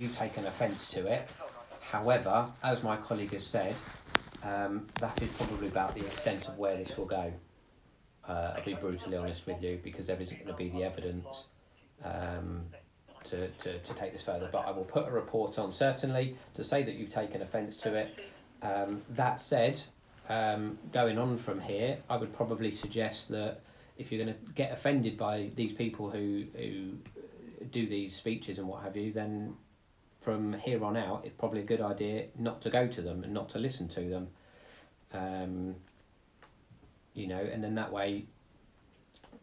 you've taken offence to it. However, as my colleague has said, that is probably about the extent of where this will go. I'll be brutally honest with you, because there isn't going to be the evidence to take this further. But I will put a report on, certainly, to say that you've taken offence to it. That said, going on from here, I would probably suggest that if you're going to get offended by these people who do these speeches and what have you, then from here on out, it's probably a good idea not to go to them and not to listen to them. You know, and then that way,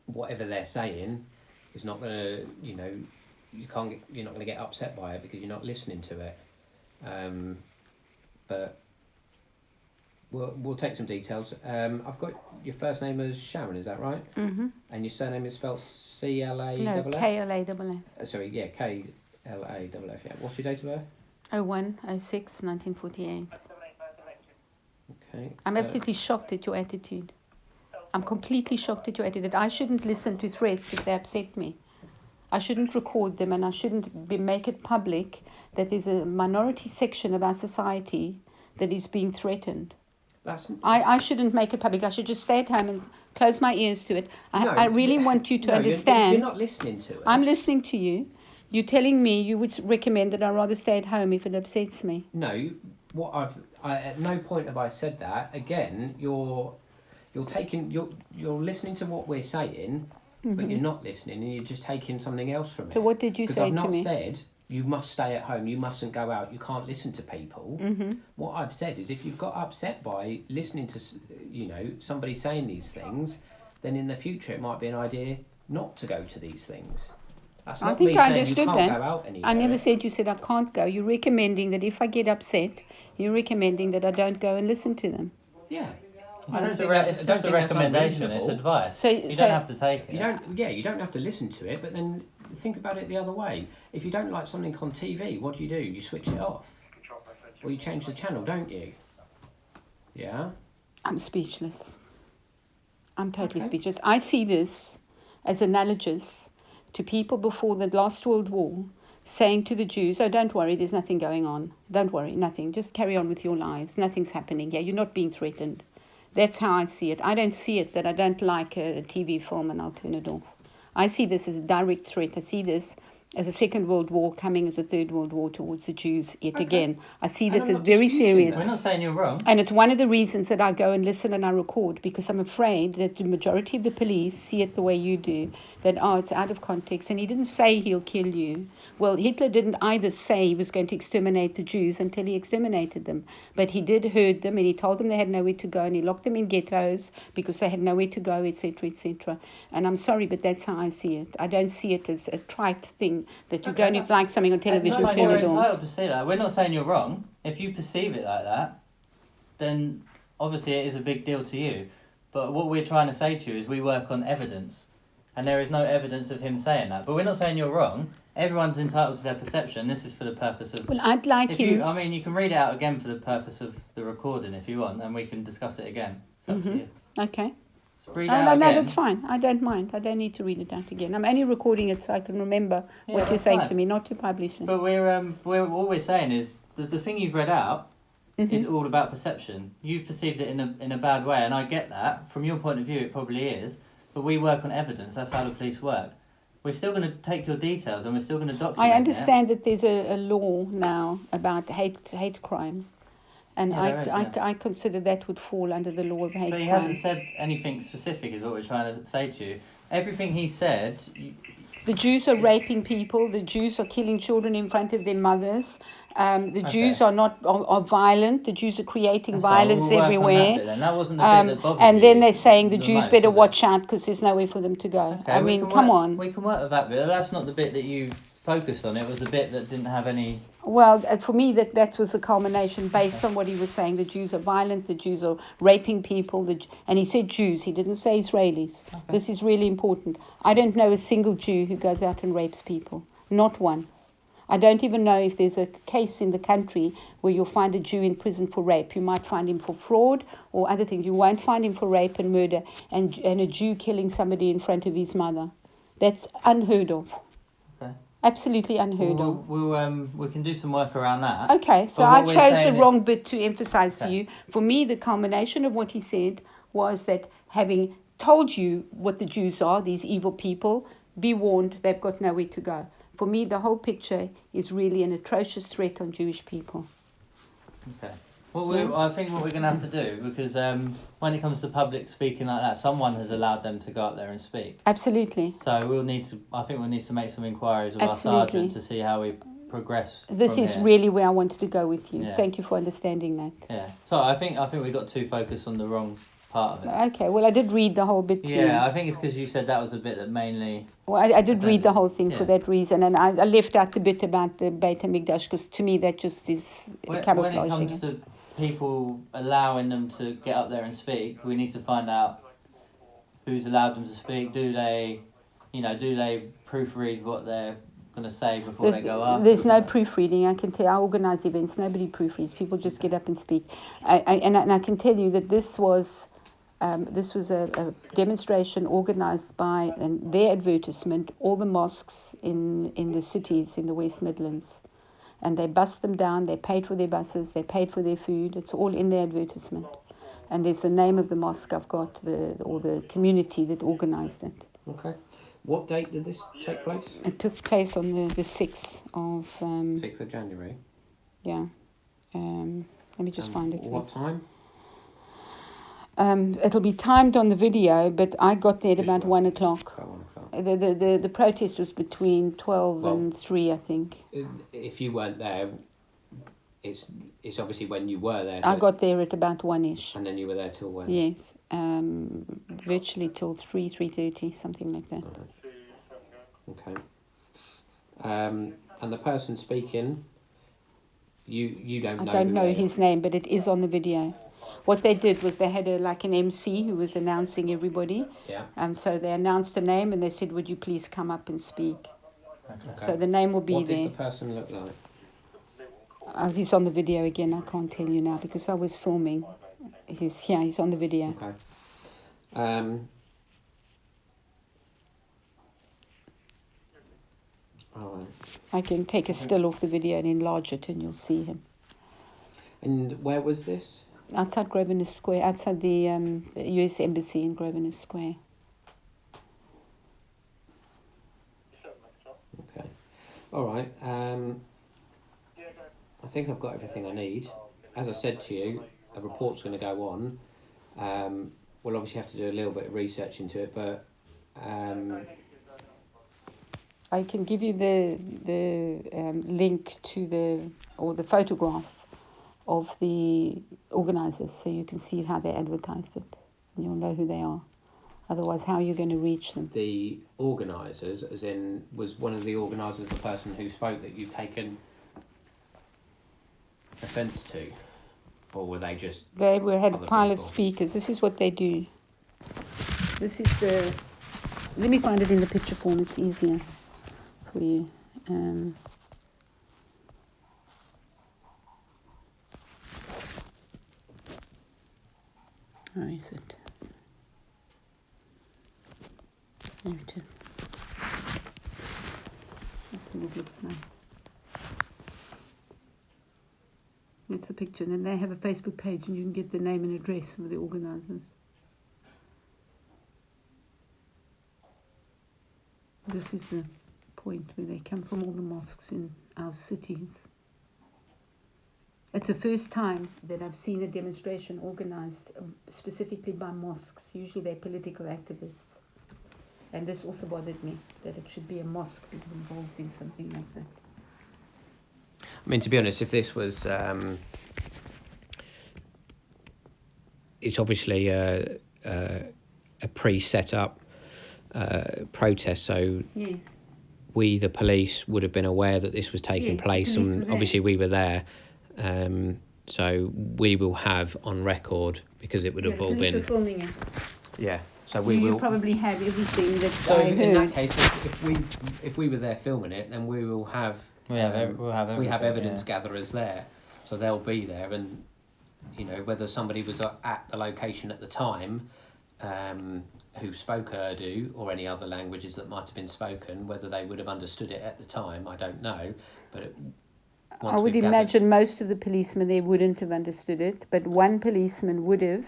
whatever they're saying is not going to, you know, you're not going to get upset by it because you're not listening to it. But we'll take some details. I've got your first name as Sharon, is that right? Mm-hmm. And your surname is spelled C-L-A-F-F? No, K-L-A-F-F. Sorry, yeah, K-L-A-F-F, yeah. What's your date of birth? 01/06/1948. Okay. I'm absolutely shocked at your attitude. I'm completely shocked at your attitude. I shouldn't listen to threats if they upset me. I shouldn't record them, and I shouldn't make it public that there's a minority section of our society that is being threatened. I shouldn't make it public. I should just stay at home and close my ears to it. I really want you to understand. You're not listening to it. I'm listening to you. You're telling me you would recommend that I rather stay at home if it upsets me. No, at no point have I said that. Again, you're listening to what we're saying, but you're not listening, and you're just taking something else from it. So what did you say to me? Because I've not said you must stay at home, you mustn't go out, you can't listen to people. What I've said is if you've got upset by listening to, you know, somebody saying these things, then in the future it might be an idea not to go to these things. That's not I think me I saying understood you can't that. go out anywhere. I never said you said I can't go. You're recommending that if I get upset, you're recommending that I don't go and listen to them. Yeah. It's just a recommendation, it's advice. So you don't have to take it. You don't have to listen to it, but then think about it the other way. If you don't like something on TV, what do? You switch it off. Or you change the channel, don't you? Yeah? I'm speechless. I'm totally speechless. I see this as analogous to people before the last World War saying to the Jews, oh, don't worry, there's nothing going on. Don't worry, nothing. Just carry on with your lives. Nothing's happening. Yeah, you're not being threatened. That's how I see it. I don't see it that I don't like a TV film and I'll turn it off. I see this as a direct threat. I see this as a Second World War coming as a Third World War towards the Jews yet again. I see this as very serious. We're not saying you're wrong. And it's one of the reasons that I go and listen and I record, because I'm afraid that the majority of the police see it the way you do, that, it's out of context. And he didn't say he'll kill you. Well, Hitler didn't either say he was going to exterminate the Jews until he exterminated them. But he did herd them, and he told them they had nowhere to go, and he locked them in ghettos because they had nowhere to go, etc., etc. And I'm sorry, but that's how I see it. I don't see it as a trite thing that you don't like something on television, turn it on. You're entitled to say that. We're not saying you're wrong. If you perceive it like that, then obviously it is a big deal to you. But what we're trying to say to you is we work on evidence. And there is no evidence of him saying that. But we're not saying you're wrong. Everyone's entitled to their perception. This is for the purpose of... Well, I'd like him... you can read it out again for the purpose of the recording if you want, and we can discuss it again. It's up to you. Okay. Read it out again. No, that's fine. I don't mind. I don't need to read it out again. I'm only recording it so I can remember what you're saying to me, not to publish it. But all we're saying is the thing you've read out is all about perception. You've perceived it in a bad way, and I get that. From your point of view, it probably is. But we work on evidence. That's how the police work. We're still going to take your details, and we're still going to document it. I understand that there's a law now about hate crime. And I consider that would fall under the law of hate crime. But he hasn't said anything specific, is what we're trying to say to you. Everything he said... The Jews are raping people. The Jews are killing children in front of their mothers. The Jews are violent. The Jews are creating violence everywhere. That wasn't the bit that bothered and then they're saying the Jews better watch out because there's nowhere for them to go. Okay, I mean, come on. We can work with that bit. That's not the bit that you focused on. It was the bit that didn't have any... Well, for me, that was the culmination based on what he was saying. The Jews are violent, the Jews are raping people, and he said Jews, he didn't say Israelis. Okay. This is really important. I don't know a single Jew who goes out and rapes people. Not one. I don't even know if there's a case in the country where you'll find a Jew in prison for rape. You might find him for fraud or other things. You won't find him for rape and murder and a Jew killing somebody in front of his mother. That's unheard of. Okay. Absolutely unheard of. We can do some work around that. Okay, so But I what we're chose the saying wrong bit to emphasize to Okay. you. For me, the culmination of what he said was that having told you what the Jews are, these evil people, be warned, they've got nowhere to go. For me, the whole picture is really an atrocious threat on Jewish people. Okay. I think what we're going to have to do, because when it comes to public speaking like that, someone has allowed them to go up there and speak. Absolutely. So I think we'll need to make some inquiries with Absolutely. our sergeant to see how we progress. This from is here. really where I wanted to go with you. Yeah. Thank you for understanding that. Yeah. So I think we got too focused on the wrong part of it. Okay, well, I did read the whole bit too. Yeah, I think it's because you said that was a bit that mainly. Well, I did read the whole thing for Yeah. that reason, and I left out the bit about the Beit HaMikdash because to me that just is When camouflaging. it comes to people allowing them to get up there and speak, we need to find out who's allowed them to speak. Do they proofread what they're going to say before they go up? There's no proofreading. I can tell. I organise events. Nobody proofreads. People just get up and speak. And I can tell you that this was a demonstration organised by their advertisement. All the mosques in the cities in the West Midlands, and they bussed them down. They paid for their buses. They paid for their food. It's all in their advertisement. And there's the name of the mosque. I've got the community that organised it. Okay. What date did this take place? It took place on the 6th of... 6th of January. Yeah. Let me just find it. What time? It'll be timed on the video, but I got there at Just about like 1 o'clock. About 1 o'clock. The protest was between 12 and 3, I think. If you weren't there, it's obviously when you were there. I got there at about 1-ish. And then you were there till when? Yes. Virtually till 3:30, something like that. Okay. And the person speaking, you don't know. I don't who know they his are. name, but it is on the video. What they did was they had an MC who was announcing everybody. Yeah. So they announced a name and they said, "Would you please come up and speak?" Okay. So the name will be what there. What did the person look like? He's on the video again. I can't tell you now because I was filming. He's on the video. Okay. All right. I can take a still off the video and enlarge it, and you'll see him And where was this? outside Grosvenor Square, outside the U.S. Embassy in Grosvenor Square. Okay. All right. I think I've got everything I need. As I said to you, a report's going to go on. We'll obviously have to do a little bit of research into it, but I can give you the link to the photograph of the organisers, so you can see how they advertised it, and you'll know who they are. Otherwise, how are you going to reach them? the organisers, as in, was one of the organisers the person who spoke that you've taken offence to, or were they just? They had a Other pile of people. speakers. This is what they do. This is the... Let me find it in the picture form. It's easier for you. Where is it? There it is. That's what it looks like. That's the picture. And then they have a Facebook page and you can get the name and address of the organisers. This is the point where they come from, all the mosques in our cities. It's the first time that I've seen a demonstration organised specifically by mosques. Usually they're political activists. And this also bothered me, that it should be a mosque being involved in something like that. I mean, to be honest, if this was, it's obviously a pre-set up protest, so Yes. we, the police, would have been aware that this was taking Yes, place, the police were and there. obviously we were there. So we will have on record, because it would have all The police been. were filming it. Yeah. So we You will. probably have everything that So I in that heard. case, if we were there filming it, then we will have. We'll have we have everything, evidence yeah. gatherers there, so they'll be there, and whether somebody was at the location at the time, who spoke Urdu or any other languages that might have been spoken. Whether they would have understood it at the time, I don't know. But I would imagine most of the policemen there wouldn't have understood it, but one policeman would have,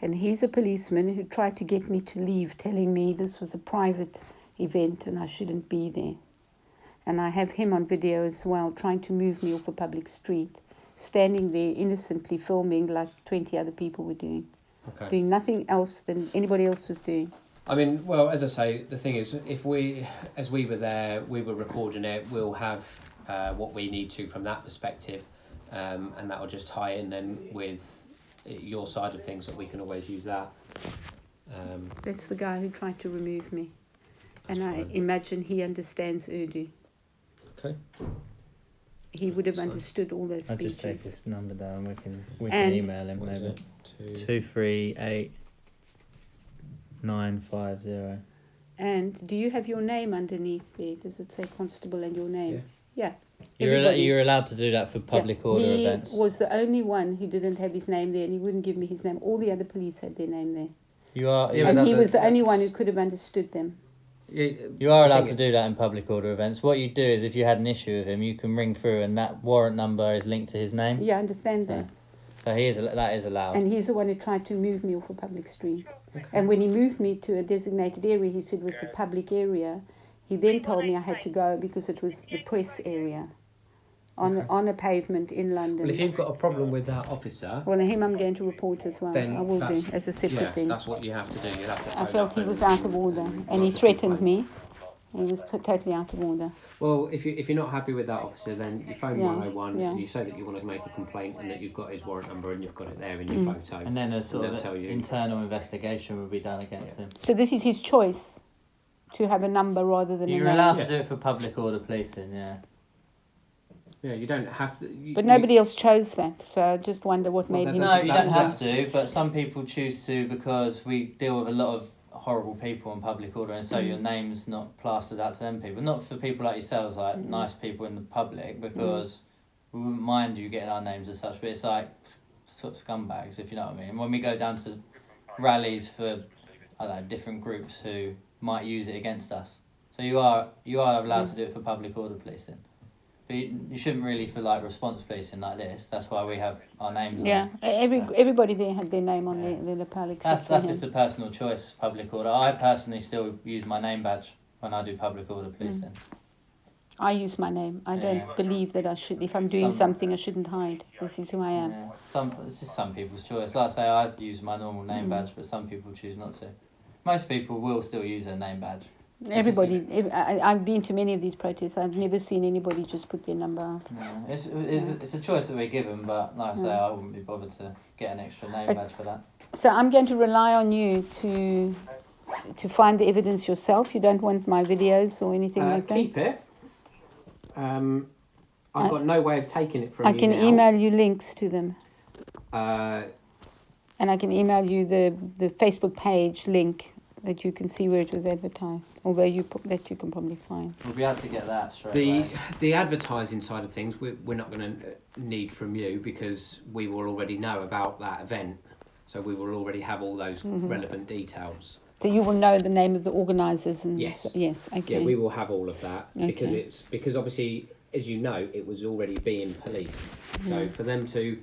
and he's a policeman who tried to get me to leave, telling me this was a private event and I shouldn't be there. And I have him on video as well, trying to move me off a public street, standing there innocently filming like 20 other people were doing. Okay. Doing nothing else than anybody else was doing. I mean, well, as I say, the thing is, as we were there, we were recording it, we'll have what we need to from that perspective, and that will just tie in then with your side of things, that we can always use that. That's the guy who tried to remove me. And I fine. imagine he understands Urdu. Okay. He would have understood all those I'll speeches. just take his number down. We can And- email him What is maybe. it? 238950. And do you have your name underneath there? Does it say constable and your name? Yeah. You're allowed to do that for public order he events. was the only one who didn't have his name there, and he wouldn't give me his name. All the other police had their name there. You are. Yeah, And but he was the only that's- one who could have understood them. You are allowed to do that in public order events. What you do is, if you had an issue with him, you can ring through, and that warrant number is linked to his name. Yeah, I understand that. So that is allowed. And he's the one who tried to move me off a public street. And when he moved me to a designated area, he said it was the public area. He then told me I had to go because it was the press area on a pavement in London. Well, if you've got a problem with that officer, Well, him I'm going to report as well. then I will do that's- as a separate thing. that's what you have to do. You have to. I phone felt up he and- was out of order, and he threatened me. He was totally out of order. Well, if you're not happy with that officer, then you phone Yeah, 101 yeah. and you say that you want to make a complaint and that you've got his warrant number and you've got it there in your photo. And then a sort they'll of tell you. internal investigation will be done against him. So this is his choice, to have a number rather than a You're name. allowed Yeah. to do it for public order policing, yeah. Yeah, you don't have to. But nobody else chose that, so I just wonder what Well, made that him. No, doesn't- you that's- don't have to, but some people choose to because we deal with a lot of horrible people in public order, and so your name's not plastered out to them people. Not for people like yourselves, like nice people in the public, because we wouldn't mind you getting our names as such, but it's like sort of scumbags, if you know what I mean. When we go down to rallies for, I don't know, different groups who might use it against us. So you are allowed to do it for public order policing. But you shouldn't really for like response policing like this. That's why we have our names Yeah, on. everybody there had their name on their lapel except That's for just him. a personal choice, public order. I personally still use my name badge when I do public order policing. I use my name. I don't Yeah. believe that I should. If I'm doing something, I shouldn't hide. This is who I am. Yeah. It's just some people's choice. Like I say, I use my normal name badge, but some people choose not to. Most people will still use their name badge. Everybody. I've been to many of these protests. I've never seen anybody just put their number out. Yeah. It's a choice that we give them, but like I say, I wouldn't be bothered to get an extra name badge for that. So I'm going to rely on you to find the evidence yourself. You don't want my videos or anything like that. Keep it. I've got no way of taking it from I you can now. email you links to them, Uh, and I can email you the Facebook page link that you can see where it was advertised. Although that you can probably find. We'll be able to get that straight away. the advertising side of things, we're not going to need from you because we will already know about that event. So we will already have all those relevant details. So you will know the name of the organisers and Yes. yes, okay. Yeah, we will have all of that because Okay. because obviously, as you know, it was already being policed. So for them to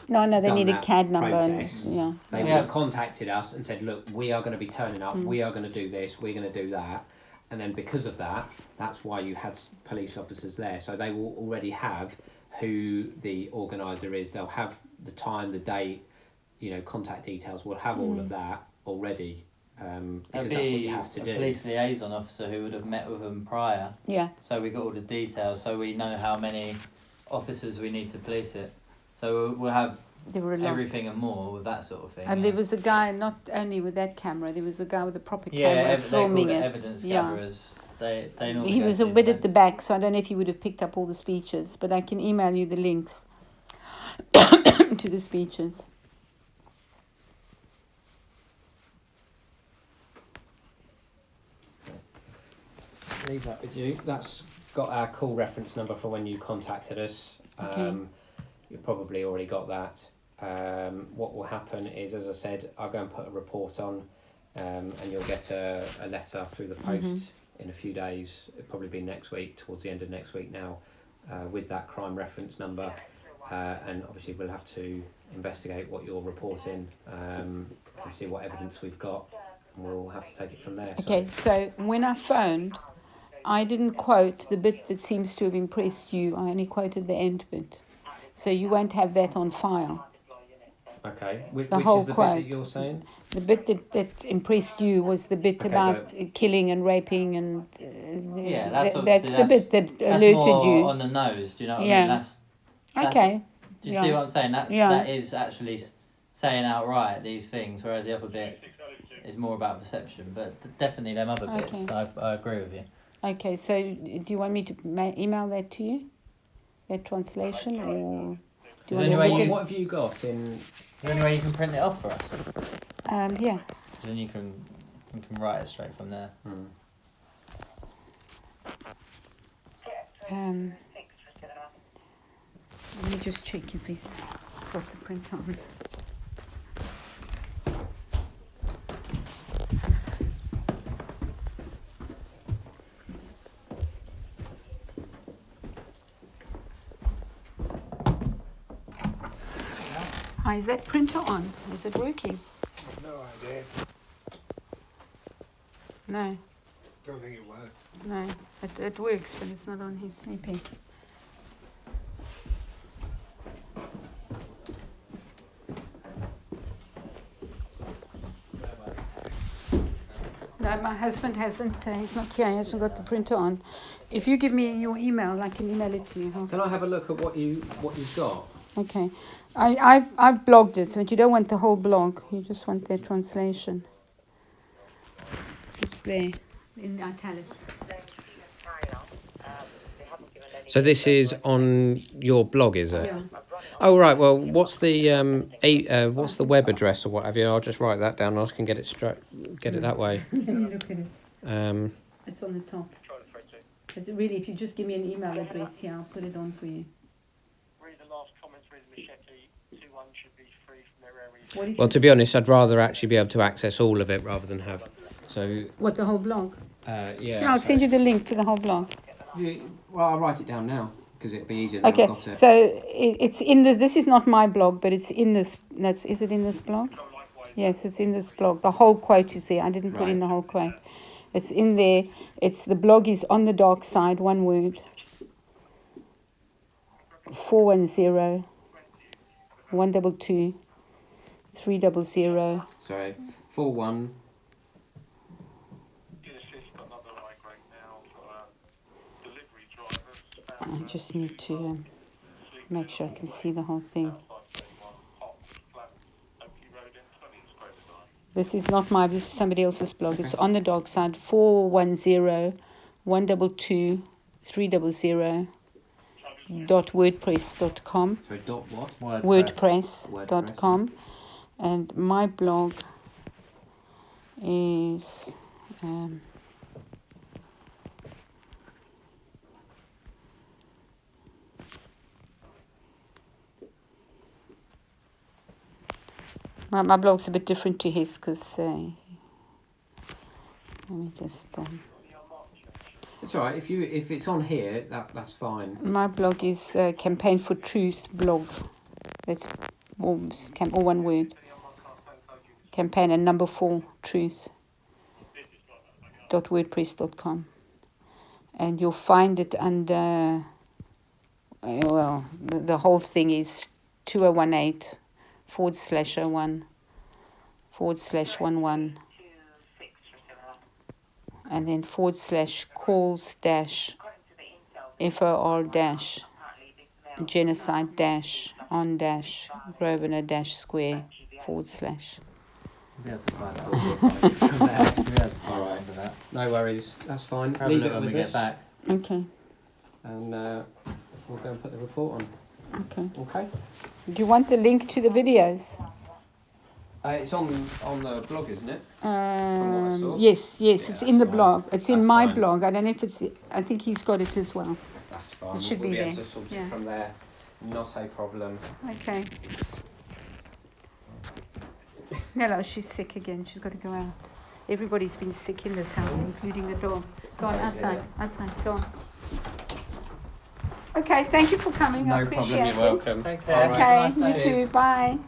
No, they done need a that CAD number. protest, Yeah. they would have contacted us and said, look, we are going to be turning up, we are going to do this, we're going to do that. And then because of that, that's why you had police officers there. So they will already have who the organiser is. They'll have the time, the date, contact details. We'll have all of that already because There'd that's what be you have to a do. police liaison officer who would have met with them prior. Yeah. So we got all the details, so we know how many officers we need to police it. So we'll have There were a lot. everything and more with that sort of thing. And yeah. there was a guy, not only with that camera, there was a guy with a proper Yeah, camera they call filming it it. evidence Yeah. cameras. They normally He go was to a these bit at the events. back, so I don't know if he would have picked up all the speeches, but I can email you the links to the speeches. Leave that with you. That's got our call reference number for when you contacted us. Okay. You've probably already got that. what will happen is, as I said, I'll go and put a report on, and you'll get a letter through the post in a few days. It'll probably be next week, towards the end of next week now, with that crime reference number. And obviously we'll have to investigate what you're reporting, and see what evidence we've got, and we'll have to take it from there. Okay, so when I phoned, I didn't quote the bit that seems to have impressed you. I only quoted the end bit. So you won't have that on file. Okay, which whole is the quote. bit that you're saying? The bit that impressed you was the bit about killing and raping and... Yeah, that's the bit that that's alerted more you. on the nose, do you know what I Yeah. mean? That's Okay. Do you see what I'm saying? That Yeah. is actually saying outright these things, whereas the other bit is more about perception. But definitely them other bits, Okay. I agree with you. Okay, so do you want me to email that to you? That translation, or... Do you Is there want any way What have you got in... Is there any way you can print it off for us? Yeah. Then you can write it straight from there. Let me just check if he's got the print on. Is that printer on? Is it working? I've no idea. No, Don't think it works. no. It works, but it's not on his sleeping. No, my husband hasn't. He's not here. He hasn't got the printer on. If you give me your email, I can email it to you. Can I have a look at what you've got? Okay. I've blogged it, but you don't want the whole blog. You just want their translation. It's there in italics. So this is on your blog, is it? Yeah. Oh right. Well, what's the web address or what have you? I'll just write that down. And I can get it that way. Let me look at it. It's on the top. But really, if you just give me an email address here, I'll put it on for you. Read the last comments with Machete. 2-1 should be free from their area. Well, to be honest, I'd rather actually be able to access all of it rather than have. So. What, the whole blog? Yeah. Yeah, I'll send you the link to the whole blog. Well, I'll write it down now because it'd be easier. Okay, I've got it. so it's in the. This is not my blog, but it's in this. No, is it in this blog? Yes, it's in this blog. The whole quote is there. I didn't put in the whole quote. It's in there. The blog is On the Dark Side, one word. 410 122 300. Sorry, 41. I just need to make sure I can see the whole thing. This is not my, this is somebody else's blog. It's On the Dark Side, 410 122 300 .wordpress.com. Sorry, dot what? WordPress.com. And my blog is my blog's a bit different to his because let me just It's all right. If it's on here, that's fine. my blog is Campaign for Truth blog. That's all one word. Campaign and number 4 truth. .wordpress.com. And you'll find it under. Well, the whole thing is 2018 /01 /11. And then /calls FOR genocide on Grosvenor square /. Be able to find that. All right. No worries. That's fine. Have a Leave look it when with we us, get back. Okay. and we'll go and put the report on. Okay. Okay. Do you want the link to the videos? It's on the blog, isn't it? what I saw? Yes, Yeah, it's that's in the fine. blog. It's in That's my fine. blog. I don't know if it's. I think he's got it as well. That's fine. It should we'll be able there. to sort Yeah. it from there. Not a problem. Okay. No, she's sick again. She's got to go out. Everybody's been sick in this house, including the dog. Go on, outside. Go on. Okay, thank you for coming. I appreciate it. You're welcome. Take care. Okay, Have a nice you day. too. Bye.